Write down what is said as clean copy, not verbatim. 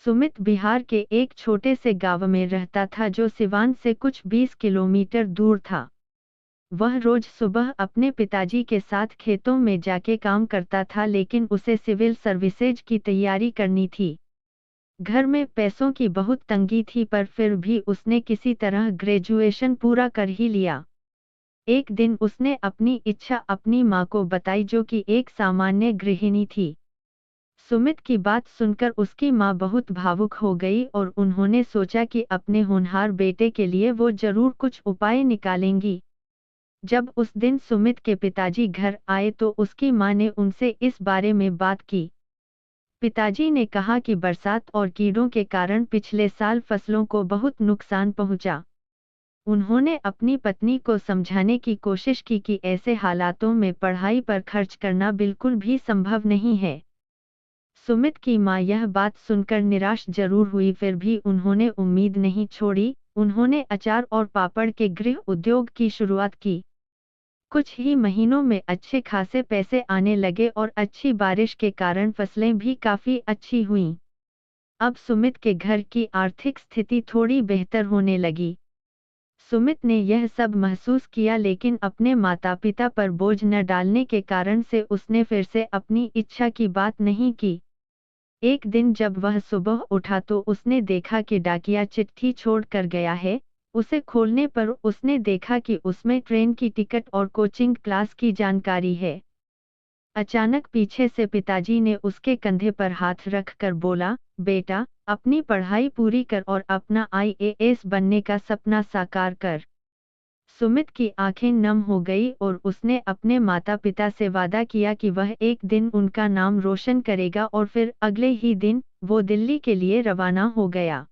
सुमित बिहार के एक छोटे से गांव में रहता था जो सिवान से कुछ 20 किलोमीटर दूर था। वह रोज सुबह अपने पिताजी के साथ खेतों में जाके काम करता था, लेकिन उसे सिविल सर्विसेज की तैयारी करनी थी। घर में पैसों की बहुत तंगी थी, पर फिर भी उसने किसी तरह ग्रेजुएशन पूरा कर ही लिया। एक दिन उसने अपनी इच्छा अपनी माँ को बताई, जो कि एक सामान्य गृहिणी थी। सुमित की बात सुनकर उसकी माँ बहुत भावुक हो गई और उन्होंने सोचा कि अपने होनहार बेटे के लिए वो जरूर कुछ उपाय निकालेंगी। जब उस दिन सुमित के पिताजी घर आए तो उसकी माँ ने उनसे इस बारे में बात की। पिताजी ने कहा कि बरसात और कीड़ों के कारण पिछले साल फसलों को बहुत नुकसान पहुंचा। उन्होंने अपनी पत्नी को समझाने की कोशिश की कि ऐसे हालातों में पढ़ाई पर खर्च करना बिल्कुल भी संभव नहीं है। सुमित की माँ यह बात सुनकर निराश जरूर हुई, फिर भी उन्होंने उम्मीद नहीं छोड़ी। उन्होंने अचार और पापड़ के गृह उद्योग की शुरुआत की। कुछ ही महीनों में अच्छे खासे पैसे आने लगे और अच्छी बारिश के कारण फसलें भी काफी अच्छी हुईं। अब सुमित के घर की आर्थिक स्थिति थोड़ी बेहतर होने लगी। सुमित ने यह सब महसूस किया, लेकिन अपने माता पिता पर बोझ न डालने के कारण से उसने फिर से अपनी इच्छा की बात नहीं की। एक दिन जब वह सुबह उठा तो उसने देखा कि डाकिया चिट्ठी छोड़ कर गया है। उसे खोलने पर उसने देखा कि उसमें ट्रेन की टिकट और कोचिंग क्लास की जानकारी है। अचानक पीछे से पिताजी ने उसके कंधे पर हाथ रख कर बोला, बेटा, अपनी पढ़ाई पूरी कर और अपना आईएएस बनने का सपना साकार कर। सुमित की आंखें नम हो गई और उसने अपने माता पिता से वादा किया कि वह एक दिन उनका नाम रोशन करेगा और फिर अगले ही दिन वो दिल्ली के लिए रवाना हो गया।